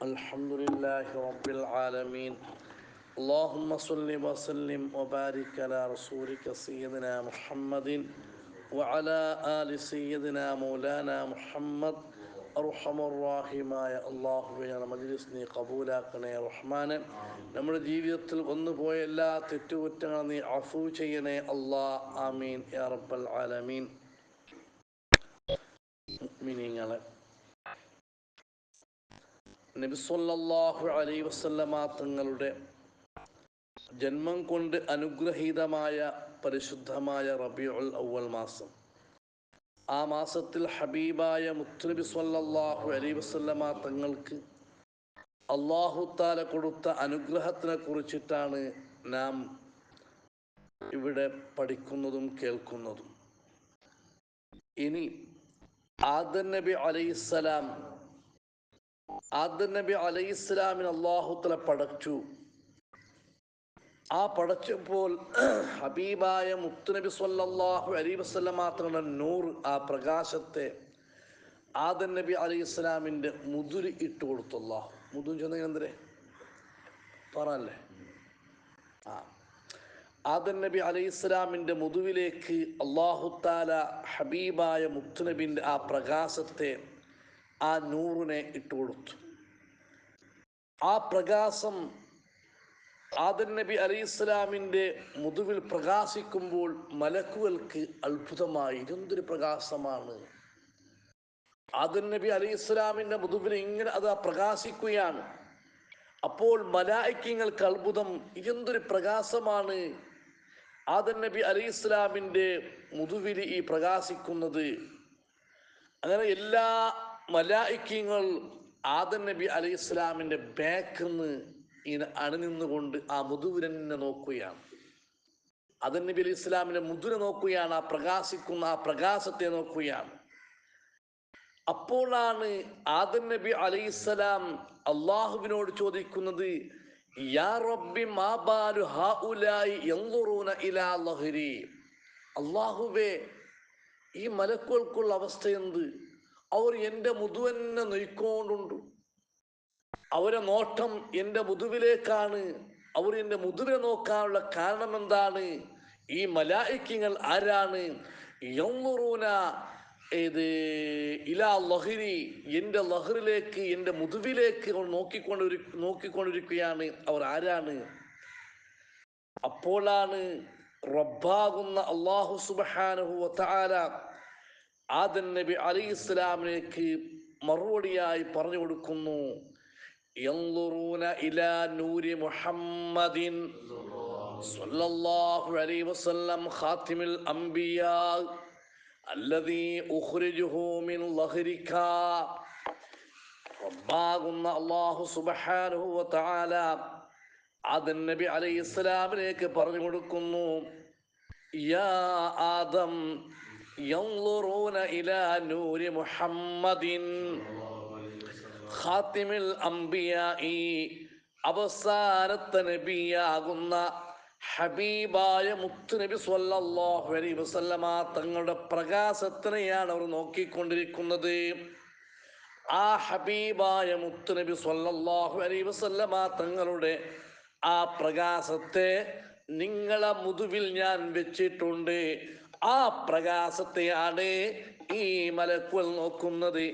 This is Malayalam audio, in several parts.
الحمد لله رب العالمين. اللهم صل وسلم وبارك على رسولك سيدنا محمد وعلى آل سيدنا مولانا محمد. അർഹമർറാഹിമായ അള്ളാഹുവേ, മജ്‌ലിസ് നീ കബൂലാക്കണേ റഹ്മാനെ. നമ്മുടെ ജീവിതത്തിൽ വന്നുപോയ എല്ലാ തെറ്റുകുറ്റങ്ങളും നീ അഫൂ ചെയ്യണേ അല്ലാഹ്. ആമീൻ യാ റബ്ബൽ ആലമീൻ. മുഅ്മിനീങ്ങളെ, നബി സല്ലല്ലാഹു അലൈഹി വസല്ലമ തങ്ങളുടെ ജന്മം കൊണ്ട് അനുഗ്രഹീതമായ പരിശുദ്ധമായ റബീഉൽ അവ്വൽ മാസം, ആ മാസത്തിൽ ഹബീബായ മുത്തുനബി സല്ലല്ലാഹു അലൈഹി വസല്ലമ തങ്ങൾക്ക് അല്ലാഹു തആല കൊടുത്ത അനുഗ്രഹത്തിനെ കുറിച്ചിട്ടാണ് നാം ഇവിടെ പഠിക്കുന്നതും കേൾക്കുന്നതും. ഇനി ആദം നബി അലൈഹിസ്സലാമിന് അല്ലാഹു തആല പടച്ചു. ആ പടച്ചപ്പോൾ ഹബീബായ മുത്തുനബി സല്ലല്ലാഹു അലൈഹി വസല്ലമ തങ്ങളുടെ നൂർ, ആ പ്രകാശത്തെ ആദം നബി അലൈഹിസ്സലാമിൻ്റെ മുതുരി ഇട്ട് കൊടുത്തു. അല്ലാഹു മുതു ചെന്നെന്തരേ പറല്ലേ. ആദം നബി അലൈഹിസ്സലാമിൻ്റെ മുതുവിലേക്ക് അല്ലാഹു തആല ഹബീബായ മുത്തുനബിൻ്റെ ആ പ്രകാശത്തെ, ആ നൂറിനെ ഇട്ടുകൊടുത്തു. ആ പ്രകാശം ആദം നബി അലൈഹിസ്സലാമിൻ്റെ മുതുവിൽ പ്രകാശിക്കുമ്പോൾ മലക്കുകൾക്ക് അത്ഭുതമായി. ഇതെന്തൊരു പ്രകാശമാണ്! ആദം നബി അലൈഹിസ്സലാമിൻ്റെ മുതുവിൽ ഇങ്ങനെ അത് പ്രകാശിക്കുകയാണ്. അപ്പോൾ മലായിക്കങ്ങൾക്ക് അത്ഭുതം, ഇതെന്തൊരു പ്രകാശമാണ് ആദം നബി അലൈഹിസ്സലാമിൻ്റെ മുതുവിൽ ഈ പ്രകാശിക്കുന്നത്. അങ്ങനെ എല്ലാ മലായിക്കങ്ങൾ ആദം നബി അലൈഹിസ്സലാമിൻ്റെ ബാക്കിൽ നിന്ന് ഇങ്ങനെ അണിനിന്നുകൊണ്ട് ആ മുതുവിനെ നോക്കുകയാണ്. ആദം നബി അലൈഹി ഇസ്ലാമിൻ്റെ മുതുവിനെ നോക്കുകയാണ്, ആ പ്രകാശിക്കുന്ന ആ പ്രകാശത്തെ നോക്കുകയാണ്. അപ്പോഴാണ് ആദം നബി അലൈഹിസ്സലാം അള്ളാഹുവിനോട് ചോദിക്കുന്നത്, യാ റബ്ബി മാ ബാലു ഹൗലായി യൻദുറൂന ഇലാ ലഹ്രി. അള്ളാഹുവേ, ഈ മലക്കുകൾക്കുള്ള അവസ്ഥ എന്ത്? അവർ എൻ്റെ മുതുവെന്നെ നോയിക്കൊണ്ടുണ്ട്. അവരെ നോട്ടം എൻ്റെ മുതുവിലേക്കാണ്. അവർ എൻ്റെ മുതുവിനെ നോക്കാനുള്ള കാരണം എന്താണ്? ഈ മലായിക്കങ്ങൾ ആരാണ്? യൻദുറൂന ഇലാ ലഹ്രി, എൻ്റെ ലഹ്റിലേക്ക്, എൻ്റെ മുതുവിലേക്ക് അവർ നോക്കിക്കൊണ്ടിരിക്കുകയാണ്. അവർ ആരാണ്? അപ്പോഴാണ് റബ്ബാകുന്ന അല്ലാഹു സുബ്ഹാനഹു വ തആല ആദം നബി അലൈഹിസ്സലാമിലേക്ക് മറുപടിയായി പറഞ്ഞു കൊടുക്കുന്നു, യൻദുറൂന ഇലാ നൂരി മുഹമ്മദിൻ സ്വല്ലല്ലാഹു അലൈഹി വസല്ലം ഖാതിമുൽ അംബിയാ അല്ലദീ ഉഖ്രിജുഹു മിൻ ലഹ്രിക. റബ്ബാകുന്ന അല്ലാഹു സുബ്ഹാനഹു വ തആല ആദം നബി അലൈഹിസ്സലാമിലേക്ക് പറഞ്ഞു കൊടുക്കുന്നു, യാ ആദം യൻദുറൂന ഇലാ നൂരി മുഹമ്മദിൻ ഖാതിമുൽ അംബിയാഇ, അവസാനത്തെ നബിയാകുന്ന ഹബീബായ മുത്തുനബി സ്വല്ലല്ലാഹു അലൈഹി വസല്ലമ തങ്ങളുടെ പ്രകാശത്തിനെയാണ് അവർ നോക്കിക്കൊണ്ടിരിക്കുന്നത്. ആ ഹബീബായ മുത്തുനബി സ്വല്ലല്ലാഹു അലൈഹി വസല്ലമ തങ്ങളുടെ ആ പ്രകാശത്തെ നിങ്ങളെ മുതുവിൽ ഞാൻ വെച്ചിട്ടുണ്ട്. ആ പ്രകാശത്തെയാണ് ഈ മലക്കുകൾ നോക്കുന്നത്.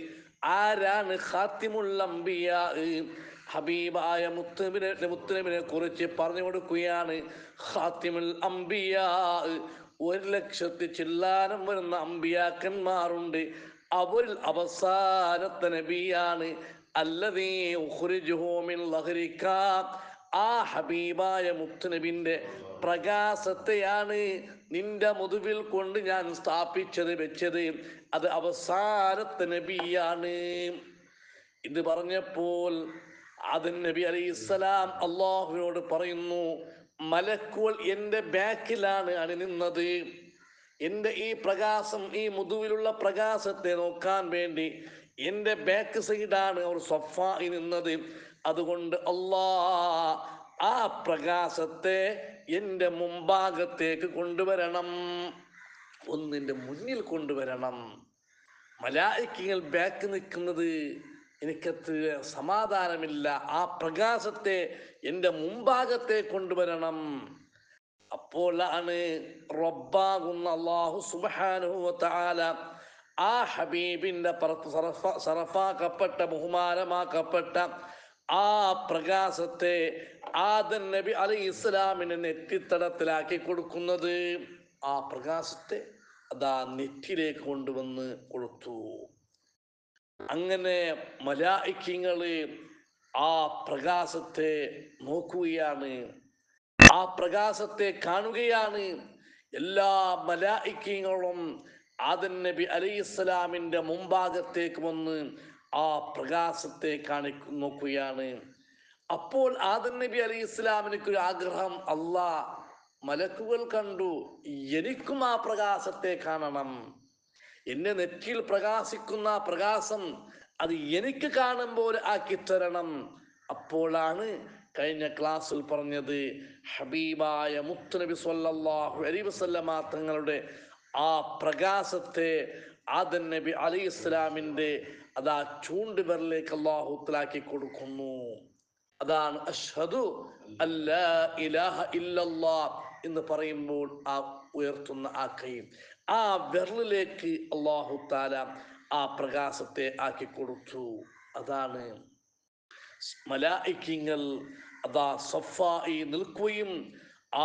ആരാണ്? ഖാതിമുൽ അംബിയാ, ഹബീബായ മുത്തുനബിനെ കുറിച്ച് പറഞ്ഞു കൊടുക്കുകയാണ്. ഖാതിമുൽ അംബിയാ, 1,00,000 ചില്ലാനം വരുന്ന അംബിയാക്കന്മാരുണ്ട്. അവരിൽ അവസാനത്തെ നബിയാണ് അല്ലദീ ഉഖ്രിജുഹു മിൻ ലഹ്രിക. ആ ഹബീബായ മുത്തുനബിൻ്റെ പ്രകാശത്തെയാണ് നിന്റെ മുതുവിൽ കൊണ്ട് ഞാൻ വെച്ചത്. അത് അവസാനത്തെ നബിയാണ്. ഇത് പറഞ്ഞപ്പോൾ ആദം നബി അലൈഹിസ്സലാം അള്ളാഹുവിനോട് പറയുന്നു, മലക്കുകൾ എൻ്റെ ബാക്കിലാണ് അണിനിന്നത്. എൻ്റെ ഈ പ്രകാശം, ഈ മുതുവിലുള്ള പ്രകാശത്തെ നോക്കാൻ വേണ്ടി എൻ്റെ ബാക്ക് സൈഡാണ് അവർ സഫായി നിന്നത്. അതുകൊണ്ട് ആ പ്രകാശത്തെ എൻ്റെ മുമ്പാകത്തേക്ക് കൊണ്ടുവരണം, ഒന്നിൻ്റെ മുന്നിൽ കൊണ്ടുവരണം. മലായിക്കകൾ ബാക്ക് നിൽക്കുന്നത് എനിക്കത് സമാധാനമില്ല. ആ പ്രകാശത്തെ എൻ്റെ മുമ്പാകത്തെ കൊണ്ടുവരണം. അപ്പോഴാണ് റബ്ബാകുന്ന അല്ലാഹു സുബ്ഹാനഹു വ തആല ആ ഹബീബിൻ്റെ പുറത്ത് സറഫാക്കപ്പെട്ട ബഹുമാനമാക്കപ്പെട്ട ആ പ്രകാശത്തെ ആദം നബി അലൈഹി ഇസ്ലാമിന് നെറ്റിത്തടത്തിലാക്കി കൊടുക്കുന്നത്. ആ പ്രകാശത്തെ അതാ നെറ്റിലേക്ക് കൊണ്ടുവന്ന് കൊടുത്തു. അങ്ങനെ മലായിക്കങ്ങള് ആ പ്രകാശത്തെ നോക്കുകയാണ്, ആ പ്രകാശത്തെ കാണുകയാണ്. എല്ലാ മലായിക്കങ്ങളും ആദം നബി അലൈഹിസ്സലാമിൻ്റെ മുമ്പാകത്തേക്ക് വന്ന് ആ പ്രകാശത്തെ നോക്കുകയാണ്. അപ്പോൾ ആദം നബി അലൈഹി ഇസ്ലാമിനൊരു ആഗ്രഹം, അല്ലാ, മലക്കുകൾ കണ്ടു, എനിക്കും ആ പ്രകാശത്തെ കാണണം. എന്നെ നെറ്റിയിൽ പ്രകാശിക്കുന്ന പ്രകാശം അത് എനിക്ക് കാണുമ്പോൾ ആക്കിത്തരണം. അപ്പോഴാണ് കഴിഞ്ഞ ക്ലാസ്സിൽ പറഞ്ഞത്, ഹബീബായ മുത്തുനബി സ്വല്ലല്ലാഹു അലൈഹി വസല്ലമ തങ്ങളുടെ ആ പ്രകാശത്തെ ആദം നബി അലൈഹി ഇസ്ലാമിൻ്റെ അതാ ചൂണ്ടുവിരലിലേക്ക് അല്ലാഹു തആല കൊടുക്കുന്നു. അതാണ് അഷ്ഹദു അല്ലാ ഇലാഹ ഇല്ലല്ലാഹ് എന്ന് പറയുമ്പോൾ ആ ഉയർത്തുന്ന ആ കൈ, ആ വിരലിലേക്ക് അല്ലാഹു തആല ആ പ്രകാശത്തെ ആക്കി കൊടുത്തു. അതാണ് മലായിക്കങ്ങൾ അതാ സഫായി നിൽക്കുകയും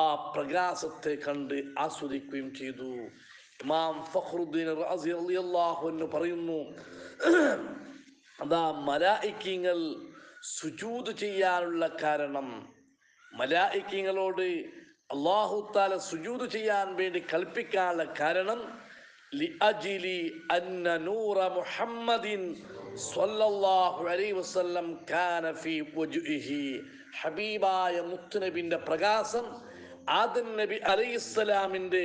ആ പ്രകാശത്തെ കണ്ട് ആസ്വദിക്കുകയും ചെയ്തു. ഇമാം ഫഖ്റുദ്ദീൻ റാസി റളിയല്ലാഹു അൻഹു പറയുന്നു, അതാ മലായിക്കങ്ങൾ സുജൂദ് ചെയ്യാനുള്ള കാരണം, മലായിക്കങ്ങളോട് അല്ലാഹു തആല സുജൂദ് ചെയ്യാൻ വേണ്ടി കൽപ്പിക്കാനുള്ള കാരണം, ലിഅജ്ലി അന്ന നൂറ മുഹമ്മദിൻ സ്വല്ലല്ലാഹു അലൈഹി വസല്ലം കാന ഫീ വജ്ഹിഹി. ഹബീബായ മുത്തുനബിന്റെ പ്രകാശം ആദം നബി അലൈഹിസ്സലാമിൻ്റെ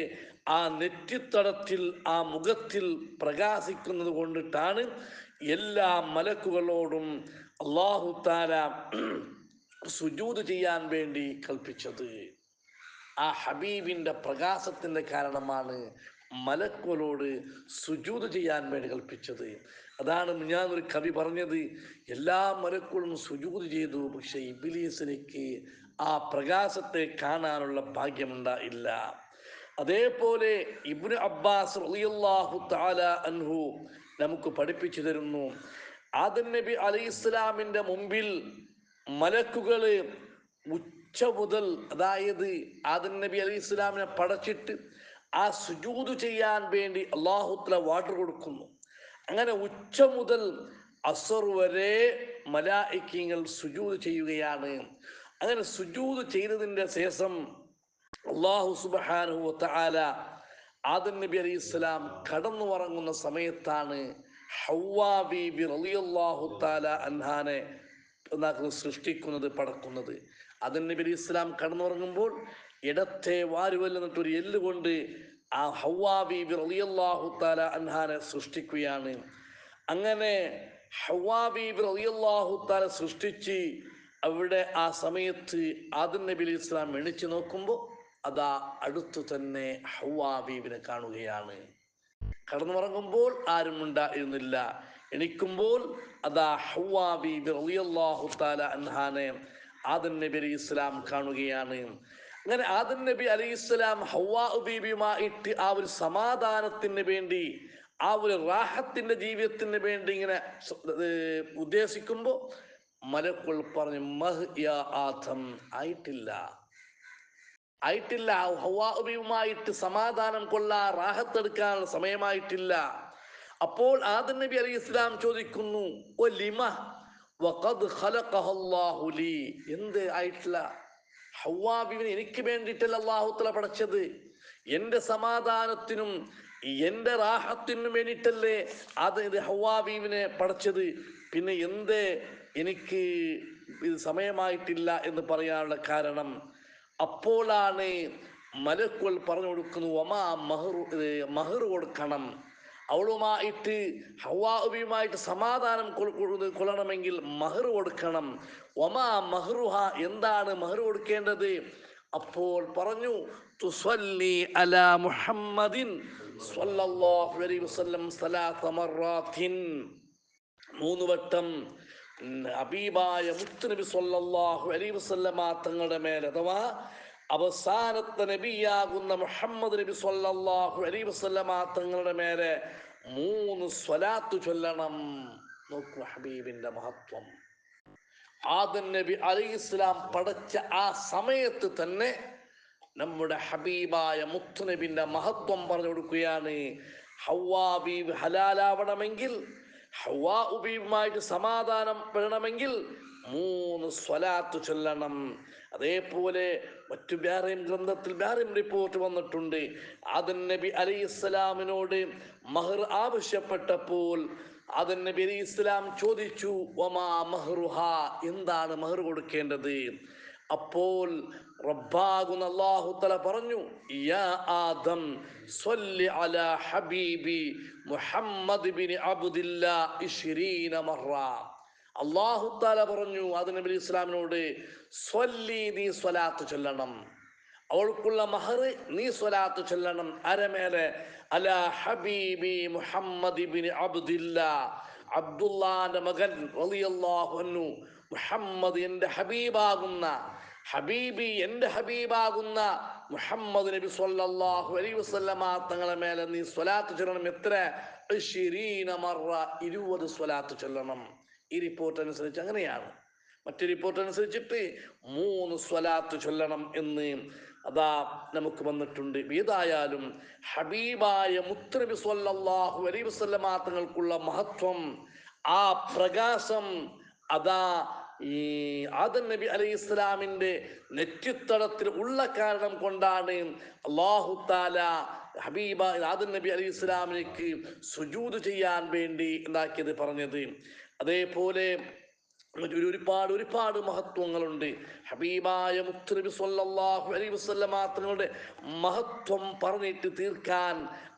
ആ നെറ്റിത്തടത്തിൽ, ആ മുഖത്തിൽ പ്രകാശിക്കുന്നത് കൊണ്ടിട്ടാണ് എല്ലാ മലക്കുകളോടും അല്ലാഹു തആല സുജൂദ് ചെയ്യാൻ വേണ്ടി കൽപ്പിച്ചത്. ആ ഹബീബിൻ്റെ പ്രകാശത്തിൻ്റെ കാരണമാണ് മലക്കുകളോട് സുജൂദ് ചെയ്യാൻ വേണ്ടി കൽപ്പിച്ചത്. അതാണ് ഞാനൊരു കവി പറഞ്ഞത്, എല്ലാ മലക്കുകളും സുജൂദ് ചെയ്തു, പക്ഷെ ഇബ്ലീസിനിക്ക് ആ പ്രകാശത്തെ കാണാനുള്ള ഭാഗ്യമുണ്ടായില്ല. അതേപോലെ ഇബ്നു അബ്ബാസ് റളിയല്ലാഹു തആല അൻഹു നമുക്ക് പഠിപ്പിച്ചു തരുന്നു, ആദം നബി അലൈഹി ഇസ്ലാമിൻ്റെ മുമ്പിൽ മലക്കുകള് ഉച്ച മുതൽ, അതായത് ആദം നബി അലൈഹി ഇസ്ലാമിനെ പടച്ചിട്ട് ആ സുജൂദ് ചെയ്യാൻ വേണ്ടി അല്ലാഹു തആല വാട്ടർ കൊടുക്കുന്നു. അങ്ങനെ ഉച്ച മുതൽ അസ്ർ വരെ മലായിക്കകൾ സുജൂദ് ചെയ്യുകയാണ്. അങ്ങനെ സുജൂദ് ചെയ്തതിൻ്റെ ശേഷം അല്ലാഹു സുബ്ഹാനഹു വ തആല ആദം നബി അലൈഹി ഇസ്ലാം കടന്നുറങ്ങുന്ന സമയത്താണ് ഹവ്വാ ബീബി റളിയല്ലാഹു തആല അൻഹാനെ സൃഷ്ടിക്കുന്നത്, പടക്കുന്നത്. ആദം നബി അലൈഹി ഇസ്ലാം കടന്നുറങ്ങുമ്പോൾ ഇടത്തെ വാരുവൽ എന്നിട്ടൊരു എല്ല് കൊണ്ട് ആ ഹവ്വാ ബീബി റളിയല്ലാഹു തആല അൻഹാനെ സൃഷ്ടിക്കുകയാണ്. അങ്ങനെ ഹവ്വാ ബീബി റളിയല്ലാഹു തആല സൃഷ്ടിച്ച് അവിടെ ആ സമയത്ത് ആദം നബി അലൈഹി ഇസ്ലാം എണിച്ചു നോക്കുമ്പോൾ അതാ അടുത്തു തന്നെ ഹവ്വാ ബീബിനെ കാണുകയാണ്. കടന്നുറങ്ങുമ്പോൾ ആരും ഉണ്ടായിരുന്നില്ല, എണിക്കുമ്പോൾ അതാ ഹവ്വാ ബീബി റളിയല്ലാഹു തആല അൻഹാനെ ആദം നബി അലൈഹി ഇസ്ലാം കാണുകയാണ്. അങ്ങനെ ആദം നബി അലൈഹി ഇസ്ലാം ഹവ്വാ ബീബിയുമായിട്ട് ആ ഒരു സമാധാനത്തിന് വേണ്ടി, ആ ഒരു റാഹത്തിന്റെ ജീവിതത്തിന് വേണ്ടി ഇങ്ങനെ ഉദ്ദേശിക്കുമ്പോൾ മലക്കുകൾ പറഞ്ഞു, മഹ് യാ ആദം, ആയിട്ടില്ല, ഹവ്വാബിയുമായിട്ട് സമാധാനം കൊള്ളാൻ, റാഹത്തെടുക്കാനുള്ള സമയമായിട്ടില്ല. അപ്പോൾ ആദം നബി അലൈഹി ഇസ്ലാം ചോദിക്കുന്നു, ഒ ലിമ വഖദ് ഖലഖഹ അല്ലാഹു ലീ, എന്ത് ആയിട്ടില്ല? ഹവ്വാബിനെ എനിക്ക് വേണ്ടിയിട്ടല്ല അല്ലാഹു തആല പടച്ചത്, എൻ്റെ സമാധാനത്തിനും എൻ്റെ റാഹത്തിനും വേണ്ടിയിട്ടല്ലേ അത് ഹവ്വാബിനെ പടച്ചത്, പിന്നെ എന്ത് എനിക്ക് ഇത് സമയമായിട്ടില്ല എന്ന് പറയാനുള്ള കാരണം? അപ്പോഴാണ് മലക്കുകൾ പറഞ്ഞു കൊടുക്കുന്നു, ഒമാ മഹർ കൊടുക്കണം, അവളുമായിട്ട് ഹവ്വാബിയുമായിട്ട് സമാധാനം കൊള്ളണമെങ്കിൽ മഹർ കൊടുക്കണം. ഒമാ മഹ്റുഹ, എന്താണ് മഹർ കൊടുക്കേണ്ടത്? അപ്പോൾ പറഞ്ഞു, തുസല്ലി അലാ മുഹമ്മദിൻ സ്വല്ലല്ലാഹു അലൈഹി വസല്ലം സലാസ മറാത്തിൻ, 3 വട്ടം ഹബീബായ മുത്തുനബി സ്വല്ലല്ലാഹു അലൈഹി വസല്ലമ തങ്ങളുടെ മേൽ, അഥവാ അവസാനത്തെ നബിയാകുന്ന മുഹമ്മദ് നബി സ്വല്ലല്ലാഹു അലൈഹി വസല്ലമ തങ്ങളുടെ മേലെ 3 സ്വലാത്ത് ചൊല്ലണം. നോക്കൂ ഹബീബിന്റെ മഹത്വം. ആദം നബി അലൈഹിസ്സലാം പടച്ച ആ സമയത്ത് തന്നെ നമ്മുടെ ഹബീബായ മുത്തുനബിന്റെ മഹത്വം പറഞ്ഞു കൊടുക്കുകയാണ്. ഹവ്വാ ബീവി ഹലാലാവണമെങ്കിൽ, ഹവ്വാ ബീവിയുമായിട്ട് സമാധാനം പെടണമെങ്കിൽ 3 സ്വലാത്ത് ചൊല്ലണം. അതേപോലെ മറ്റു വേറെയും ഗ്രന്ഥത്തിൽ വേറെയും റിപ്പോർട്ട് വന്നിട്ടുണ്ട്. ആദം നബി അലൈഹിസ്സലാമിനോട് മഹർ ആവശ്യപ്പെട്ടപ്പോൾ ആദം നബി അലൈഹിസ്സലാം ചോദിച്ചു, വമാ മഹ്റുഹ, എന്താണ് മഹർ കൊടുക്കേണ്ടത്? അപ്പോൾ റബ്ബാകുന്ന അല്ലാഹു തആല പറഞ്ഞു, യാ ആദം സ്വല്ലി അലാ ഹബീബി മുഹമ്മദ് ബിൻ അബ്ദില്ലാ 20 മറ. അല്ലാഹു തആല പറഞ്ഞു ആദം നബി ഇസ്ലാമിനോട്, സ്വല്ലി, നീ സ്വലാത്ത് ചൊല്ലണം, അവൾക്കുള്ള മഹർ നീ സ്വലാത്ത് ചൊല്ലണം. അരമേലെ അലാ ഹബീബി മുഹമ്മദ് ബിൻ അബ്ദില്ലാ, അബ്ദുല്ലാന്റെ മകൻ റളിയല്ലാഹു അൻഹു, മുഹമ്മദ് എൻ്റെ ഹബീബാകുന്ന, ഹബീബി എൻ്റെ ഹബീബാകുന്ന മുഹമ്മദ് നബി സ്വല്ലല്ലാഹു അലൈഹി വസല്ലമ തങ്ങളെ മേലെ നീ സ്വലാത്ത് ചൊല്ലണം. എത്ര? 20 മറ, 20 സ്വലാത്ത് ചൊല്ലണം. ഈ റിപ്പോർട്ട് അനുസരിച്ച് അങ്ങനെയാണ്. മറ്റു റിപ്പോർട്ട് അനുസരിച്ചിട്ട് 3 സ്വലാത്ത് ചൊല്ലണം എന്ന് അതാ നമുക്ക് വന്നിട്ടുണ്ട്. ഏതായാലും ഹബീബായ മുത്തുനബി സ്വല്ലല്ലാഹു അലൈഹി വസല്ലമ തങ്ങൾക്കുള്ള മഹത്വം, ആ പ്രകാശം അതാ ഈ ആദം നബി അലൈഹി ഇസ്ലാമിൻ്റെ നെറ്റിത്തടത്തിൽ ഉള്ള കാരണം കൊണ്ടാണ് അല്ലാഹു തആല ഹബീബ ആദം നബി അലൈഹി ഇസ്ലാമിലേക്ക് സുജൂദ് ചെയ്യാൻ വേണ്ടി എന്താക്കിയത്, പറഞ്ഞത്. അതേപോലെ ഒരുപാട് മഹത്വങ്ങളുണ്ട്. ഹബീബായ മുത്തുനബി സ്വല്ലല്ലാഹു അലൈഹി വസല്ലമ തങ്ങളുടെ മഹത്വം പറഞ്ഞിട്ട് തീർക്കാൻ,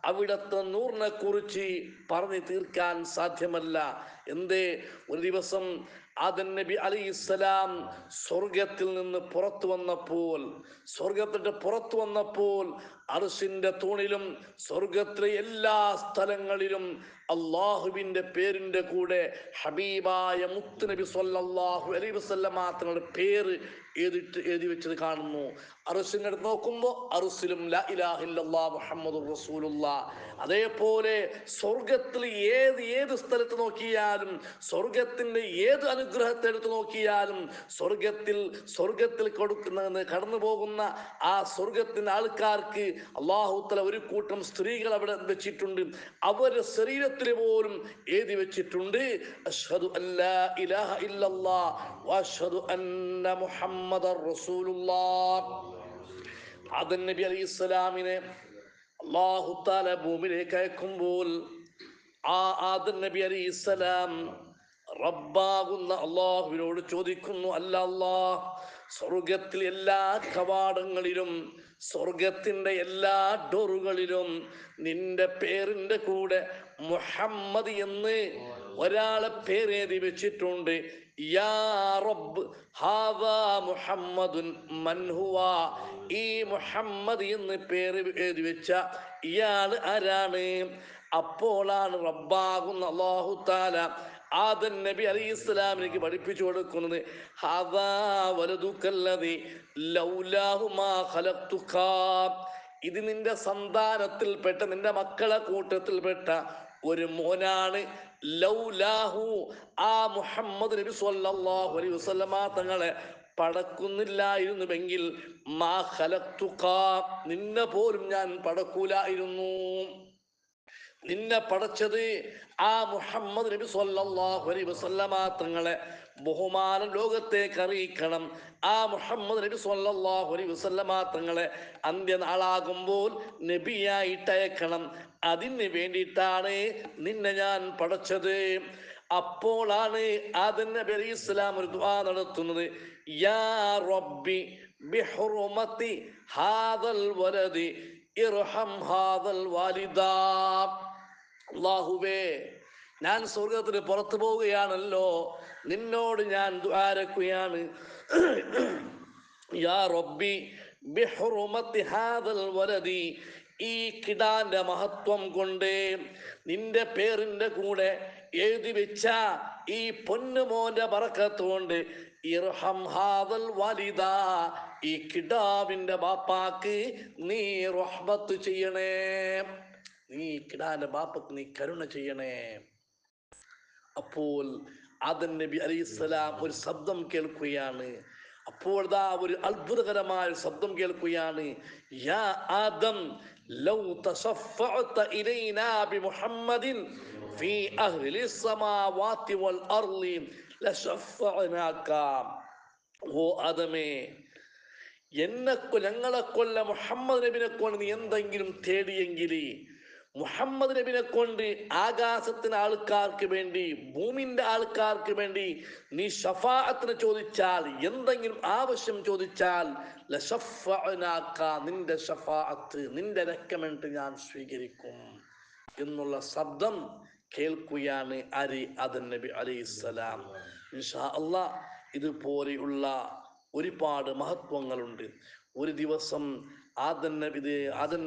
അവിടുത്തെ നൂറിനെ കുറിച്ച് പറഞ്ഞു തീർക്കാൻ സാധ്യമല്ല. എന്തേ? ഒരു ദിവസം ആദം നബി അലൈഹിസ്സലാം സ്വർഗത്തിൽ നിന്ന് പുറത്തു വന്നപ്പോൾ അർശിന്റെ തൂണിലും സ്വർഗത്തിലെ എല്ലാ സ്ഥലങ്ങളിലും അള്ളാഹുവിൻ്റെ പേരിൻ്റെ കൂടെ ഹബീബായ മുത്തുനബി സ്വല്ലല്ലാഹു അലൈഹി വസല്ലമ തങ്ങളുടെ പേര് എഴുതി വെച്ചത് കാണുന്നു. അർശിൻ്റെ അടുത്ത് നോക്കുമ്പോൾ അർശിലും ലാ ഇലാഹ ഇല്ലല്ലാഹ് മുഹമ്മദുർ റസൂലുള്ളാഹ്. അതേപോലെ സ്വർഗത്തിൽ ഏത് സ്ഥലത്ത് നോക്കിയാലും, സ്വർഗത്തിന്റെ ഏത് അനുഗ്രഹത്തെ എടുത്ത് നോക്കിയാലും, സ്വർഗത്തിൽ കൊടുക്കുന്ന കടന്നു പോകുന്ന ആ സ്വർഗത്തിന്റെ ആൾക്കാർക്ക് അല്ലാഹു തആല ഒരു കൂട്ടം സ്ത്രീകൾ അവിടെ വെച്ചിട്ടുണ്ട്. അവരുടെ ശരീരത്തിൽ പോലും എഴുതി വെച്ചിട്ടുണ്ട്, അശ്ഹദു അല്ലാ ഇലാഹ ഇല്ലല്ലാഹ് വഅശ്ഹദു അന്ന മുഹമ്മദർ റസൂലുള്ളാഹ്. ആദം നബി അലൈഹിസ്സലാമിനെ അല്ലാഹു തആല ഭൂമിയിലേക്ക് അയക്കുമ്പോൾ ആ ആദം നബി അലൈഹിസ്സലാം റബ്ബാകുന്ന അള്ളാഹുവിനോട് ചോദിക്കുന്നു, അല്ലാഹ്, സ്വർഗത്തിൽ എല്ലാ കവാടങ്ങളിലും, സ്വർഗത്തിന്റെ എല്ലാ ഡോറുകളിലും നിന്റെ പേരിന്റെ കൂടെ മുഹമ്മദ് എന്ന് ഒരാളെ പേരെഴുതി വെച്ചിട്ടുണ്ട്. യാ റബ്ബ് ഹാദാ മുഹമ്മദുൻ മൻ ഹുവ, ഈ മുഹമ്മദ് എന്ന് പേര് എഴുതി വെച്ച ഇയാൾ ആരാണ്? അപ്പോഴാണ് റബ്ബാകുന്ന അല്ലാഹു തആല ആദം നബി അലൈഹിസ്സലാമിലേക്ക് പഠിപ്പിച്ചു കൊടുക്കുന്നത്, ഹാദാ വലദുകല്ലദി ലൗലാഹു മാ ഖലഖ്തുക, ഇത് നിന്റെ സന്താനത്തിൽപ്പെട്ട, നിന്റെ മക്കളെ കൂട്ടത്തിൽപ്പെട്ട ഒരു മോനാണ്. ലൗലാഹു, ആ മുഹമ്മദ് നബി സ്വല്ലല്ലാഹു അലൈഹി വസല്ലമ തങ്ങളെ പടക്കുന്നില്ലായിരുന്നുവെങ്കിൽ മാ ഖലഖ്തുക, നിന്നെ പോലും ഞാൻ പടക്കൂലായിരുന്നു. നിന്നെ പടച്ചത് ആ മുഹമ്മദ് നബി സ്വല്ലല്ലാഹു അലൈഹി വസല്ലമ തങ്ങളെ ബഹുമാനം ലോകത്തേക്ക് അറിയിക്കണം. ആ മുഹമ്മദ് നബി സ്വല്ലല്ലാഹു അലൈഹി വസല്ലമ തങ്ങളെ അന്ത്യനാളാകുമ്പോൾ നബിയായിട്ട് അയക്കണം. അതിന് വേണ്ടിയിട്ടാണ് നിന്നെ ഞാൻ പടച്ചത്. അപ്പോഴാണ് ആദം നബി അലൈഹിസ്സലാം ഒരു ദുആ നടത്തുന്നത്, യാ റബ്ബി ബിഹുർമതി ഹാദൽ വലദി ഇർഹം ഹാദൽ വാലിദാ. അല്ലാഹുവേ, ഞാൻ സ്വർഗത്തിന് പുറത്തു പോവുകയാണല്ലോ, നിന്നോട് ഞാൻ ദുആരക്കുകയാണ്, യാ റബ്ബി ബിഹുർമതി ഹാദൽ വലദി, ഈ കിടാന്റെ മഹത്വം കൊണ്ട് നിന്റെ പേരിന്റെ കൂടെ എഴുതി വെച്ച ഈ പൊന്നുമോന്റെ ബറക്കത്തുകൊണ്ട് ഇർഹം ഹാദൽ വാലിദ, ഈ കിടാവിന്റെ ബാപ്പാക്ക് നീ റഹ്മത്ത് ചെയ്യണേ, നീ കിടാന്റെ ബാപ്പക്ക് നീ കരുണ ചെയ്യണേ. അപ്പോൾ ആദം നബി അലൈഹിസ്സലാം ഒരു ശബ്ദം കേൾക്കുകയാണ്. അപ്പോൾ ദാ ഒരു അത്ഭുതകരമായ ശബ്ദം കേൾക്കുകയാണ്. യാ ആദം ലൗ തശഫഅത ഇലൈനാ ബിമുഹമ്മദിൻ ഫീ അഹ്ലി സമാവാതി വൽ അർളി ലശഫഅനാക. ഓ ആദമേ, ഞങ്ങളെ കൊല്ല മുഹമ്മദ് നബിനെ കൊണ്ട് നീ എന്തെങ്കിലും തേടിയെങ്കിൽ, മുഹമ്മദ് നബിനെ കൊണ്ട് ആകാശത്തിന് ആൾക്കാർക്ക് വേണ്ടി, ഭൂമിന്റെ ആൾക്കാർക്ക് വേണ്ടി നീ ഷഫാഅത്തിന് ചോദിച്ചാൽ, എന്തെങ്കിലും ആവശ്യം ചോദിച്ചാൽ, ലശഫഅനാക, നിന്റെ ഷഫാഅത്ത്, നിന്റെ റെക്കമെൻഡ് ഞാൻ സ്വീകരിക്കും എന്നുള്ള ശബ്ദം കേൾക്കുകയാണ് ആര്? ആദം നബി അലൈഹിസ്സലാം. ഇൻഷാ അല്ലാഹ് ഇതുപോലെയുള്ള ഒരുപാട് മഹത്വങ്ങളുണ്ട്. ഒരു ദിവസം ആദം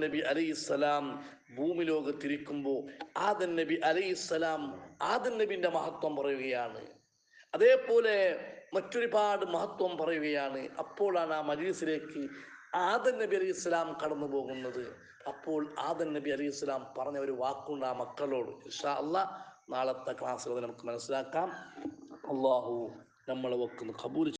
നബി അലൈഹിസ്സലാം ഭൂമി ലോകത്തിരിക്കുമ്പോൾ ആദം നബി അലൈഹിസ്സലാം ആദം നബിന്റെ മഹത്വം പറയുകയാണ്. അതേപോലെ മറ്റൊരുപാട് മഹത്വം പറയുകയാണ്. അപ്പോഴാണ് ആ മജ്‌ലിസിലേക്ക് ആദം നബി അലൈഹി സ്വലാം കടന്നു പോകുന്നത്. അപ്പോൾ ആദം നബി അലൈഹി സ്വലാം പറഞ്ഞ ഒരു വാക്കുണ്ട് ആ മക്കളോട്. ഇൻഷാ അല്ലാഹ് നാളത്തെ ക്ലാസ്സുകൾ നമുക്ക് മനസ്സിലാക്കാം. അള്ളാഹു നമ്മളെ വക്കുന്നു കബൂൽ